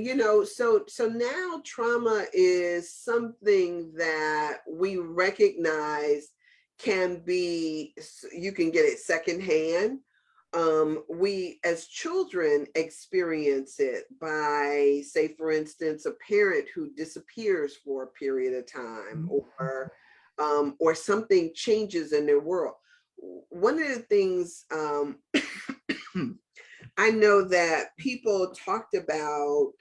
so now trauma is something that we recognize can be, you can get it secondhand. We as children experience it by, say, for instance, a parent who disappears for a period of time, or something changes in their world. One of the things I know that people talked about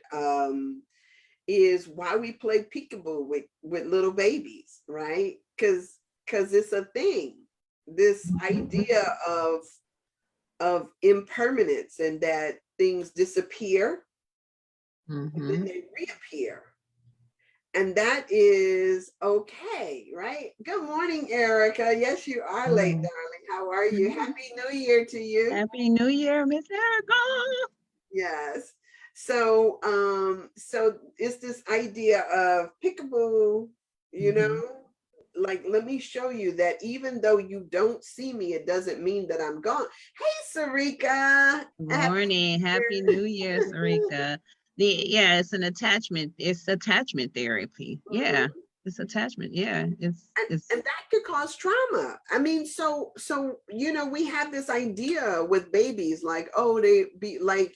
is why we play peekaboo with little babies, right? Because it's a thing. This idea of impermanence, and that things disappear and then they reappear. And that is okay, right? Good morning, Erica. Yes, you are late, darling. How are you? Happy New Year to you. Happy New Year, Miss Erica. Yes. So it's this idea of peekaboo, like, let me show you that even though you don't see me, it doesn't mean that I'm gone. Hey, Sarika. Good morning. Happy New Year, Sarika. It's an attachment. It's attachment therapy. Yeah, it's attachment. Yeah, it's and that could cause trauma. I mean, so we have this idea with babies, like, oh, they be like,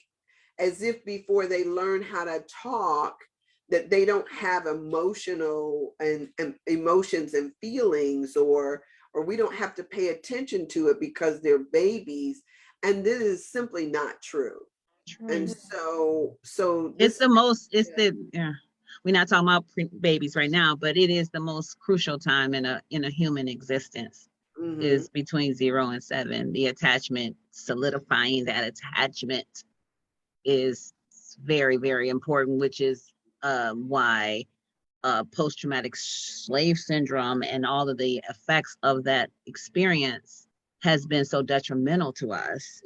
as if before they learn how to talk, that they don't have emotional and emotions and feelings, or we don't have to pay attention to it because they're babies. And this is simply not true. And so it's the most, we're not talking about babies right now, but it is the most crucial time in a human existence, is between 0 and 7. The attachment, solidifying that attachment is very, very important, which is why post-traumatic slave syndrome and all of the effects of that experience has been so detrimental to us,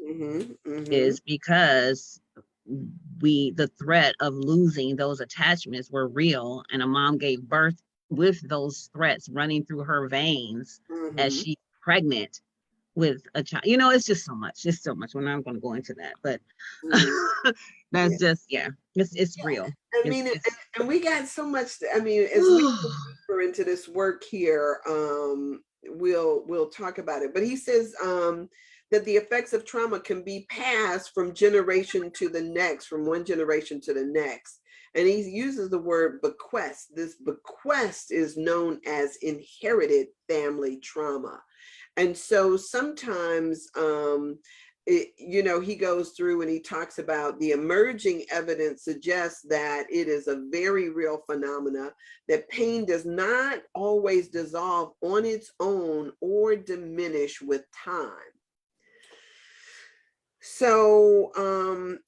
is because the threat of losing those attachments were real, and a mom gave birth with those threats running through her veins as she's pregnant with a child. You know, it's just so much. It's so much. We're not going to go into that, but Mm, that's yeah. just, yeah, it's real. I mean, It's and we got so much. I mean, as we go deeper into this work here, we'll talk about it. But he says that the effects of trauma can be passed from generation to the next, from one generation to the next. And he uses the word bequest. This bequest is known as inherited family trauma. And so sometimes, he goes through and he talks about the emerging evidence suggests that it is a very real phenomena, that pain does not always dissolve on its own or diminish with time. So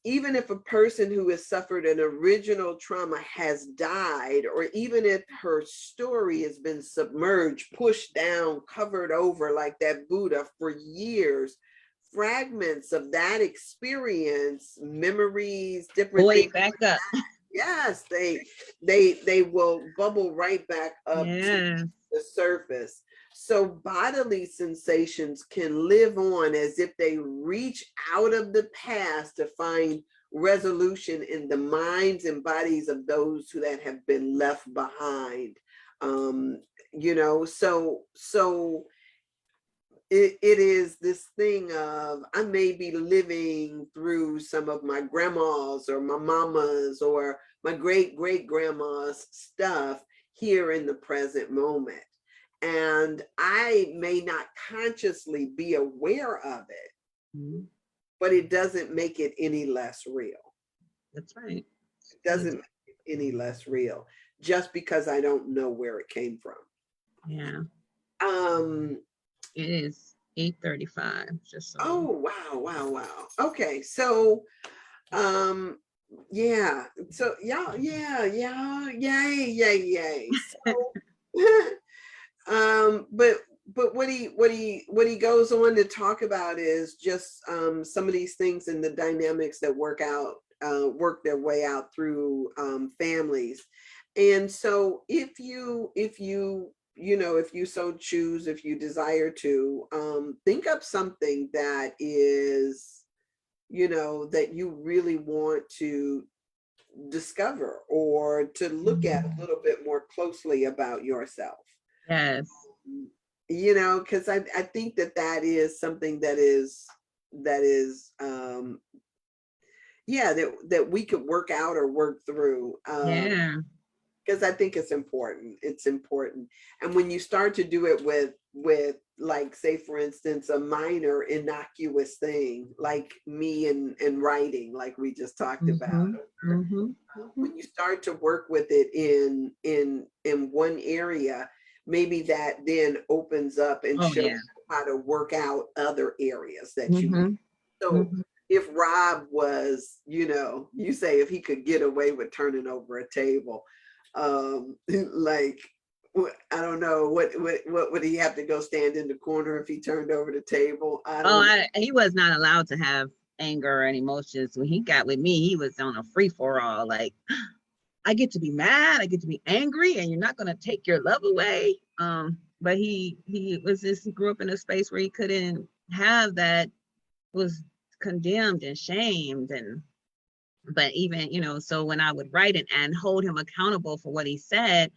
even if a person who has suffered an original trauma has died, or even if her story has been submerged, pushed down, covered over like that Buddha for years, fragments of that experience, memories, different boy things, back up. yes, they will bubble right back up to Yeah. the surface. So bodily sensations can live on as if they reach out of the past to find resolution in the minds and bodies of those who that have been left behind. So it is this thing of, I may be living through some of my grandma's or my mama's or my great grandma's stuff here in the present moment. And I may not consciously be aware of it, Mhm. but it doesn't make it any less real. That's right. It doesn't make it any less real just because I don't know where it came from. Yeah, Um, it is 8:35. Just so you. oh, wow. Okay, so yeah, so yay. So but what he goes on to talk about is just some of these things and the dynamics that work their way out through families. And so if you so choose, if you desire to think up something that is, that you really want to discover or to look at a little bit more closely about yourself. Yes. Because I think that is something that is yeah, that we could work out or work through, Yeah. because I think it's important. And when you start to do it with like, say for instance, a minor innocuous thing like me and writing, like we just talked about, Mm-hmm. Mm-hmm. Mm-hmm. when you start to work with it in one area, maybe that then opens up and Oh shows yeah. you how to work out other areas that you need. Mm-hmm. So Mm-hmm. if Rob was, you say if he could get away with turning over a table, like, I don't know, what would he have to go stand in the corner if he turned over the table? I Oh, don't know. he was not allowed to have anger and emotions. When he got with me, he was on a free for all. Like, I get to be mad, I get to be angry, and you're not gonna take your love away. But he grew up in a space where he couldn't have that, was condemned and shamed. And but even, so when I would write it and hold him accountable for what he said,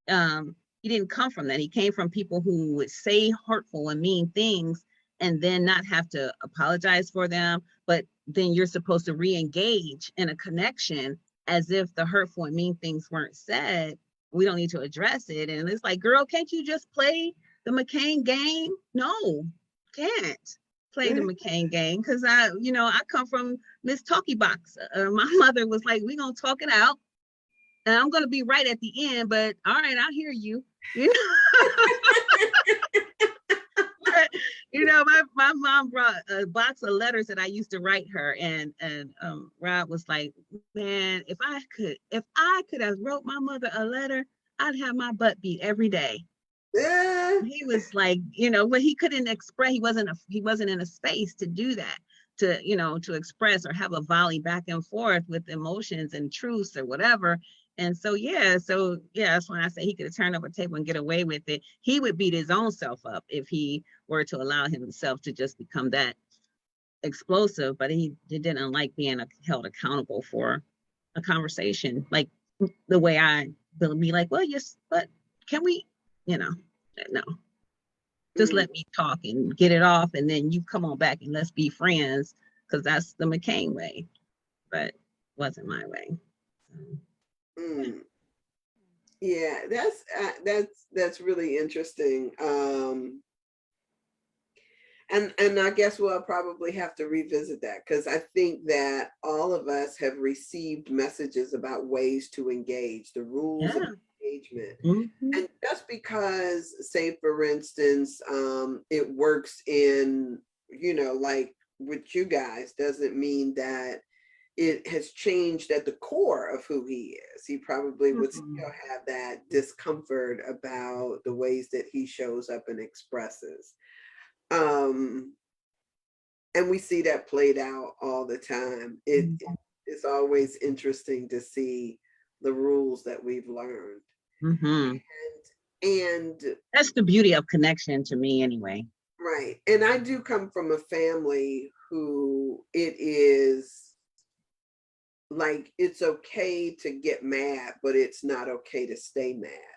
he didn't come from that. He came from people who would say hurtful and mean things and then not have to apologize for them, but then you're supposed to re-engage in a connection as if the hurtful and mean things weren't said. We don't need to address it. And it's like, girl, can't you just play the McCain game? No, can't play the McCain game, because I come from Miss Talkie Box. My mother was like, we gonna talk it out, and I'm gonna be right at the end, but all right, I'll hear you. You know, my mom brought a box of letters that I used to write her, and Rob was like, man, if I could have wrote my mother a letter, I'd have my butt beat every day. Yeah. He was like, but he couldn't express. He wasn't in a space to do that, to express or have a volley back and forth with emotions and truths or whatever. And so that's when I say he could have turned over a table and get away with it. He would beat his own self up if he were to allow himself to just become that explosive, but he didn't like being held accountable for a conversation like the way I will be like, well, yes, but can we, no, just let me talk and get it off, and then you come on back and let's be friends, because that's the McCain way, but it wasn't my way. Yeah, that's really interesting. And I guess we'll probably have to revisit that, because I think that all of us have received messages about ways to engage, the rules of engagement. And just because, say, for instance, it works in, like with you guys, doesn't mean that it has changed at the core of who he is. He probably would still have that discomfort about the ways that he shows up and expresses. And we see that played out all the time. It's always interesting to see the rules that we've learned. And that's the beauty of connection to me anyway. Right. And I do come from a family who it is like, it's okay to get mad, but it's not okay to stay mad.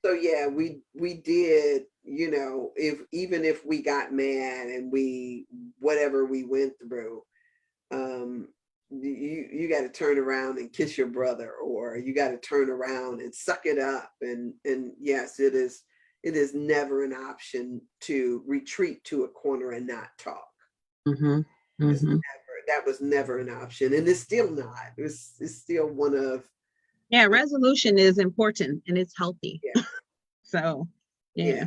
So yeah, we did, even if we got mad and whatever we went through, you got to turn around and kiss your brother, or you got to turn around and suck it up. And yes, it is never an option to retreat to a corner and not talk. That was never an option, and it's still not. It's still one of. Yeah, resolution is important and it's healthy. Yeah. So, yeah.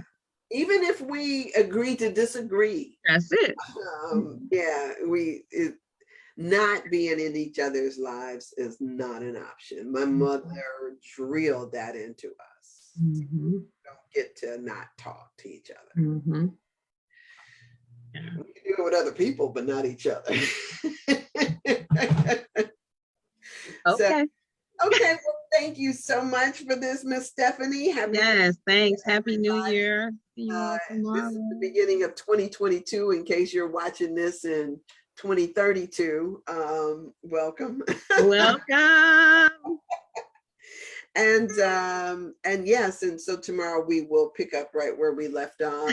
Even if we agree to disagree. That's it. Not being in each other's lives is not an option. My mother drilled that into us. Don't get to not talk to each other. We can do it with other people, but not each other. Okay. Okay, well, thank you so much for this, Miss Stephanie. Thanks. Happy New Year. See you all tomorrow. This is the beginning of 2022, in case you're watching this in 2032. Welcome. Welcome. And yes, and so tomorrow we will pick up right where we left off.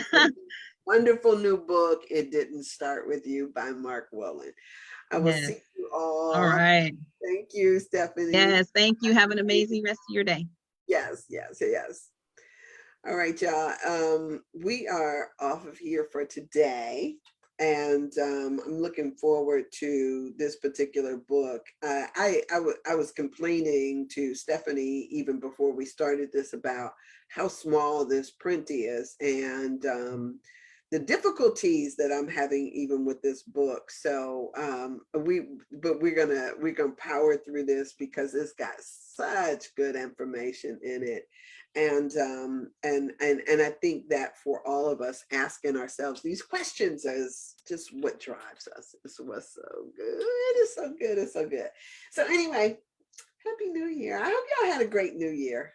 Wonderful new book, It Didn't Start With You, by Mark Wolynn. I will see you all. All right. Thank you, Stephanie. Yes, thank you. Have an amazing rest of your day. Yes. All right, y'all. We are off of here for today. And I'm looking forward to this particular book. I was complaining to Stephanie even before we started this about how small this print is, and the difficulties that I'm having even with this book. So we're gonna power through this, because it's got such good information in it. And I think that for all of us, asking ourselves these questions is just what drives us. It's what's so good. It's so good. It's so good. So anyway, Happy New Year. I hope y'all had a great New Year.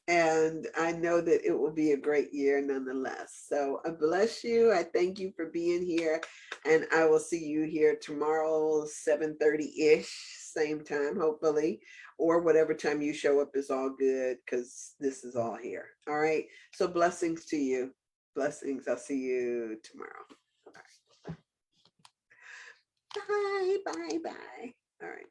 And I know that it will be a great year nonetheless. So I bless you. I thank you for being here. And I will see you here tomorrow, 7:30-ish, same time, hopefully, or whatever time you show up is all good, because this is all here. All right. So blessings to you. Blessings. I'll see you tomorrow. Bye. Bye. All right.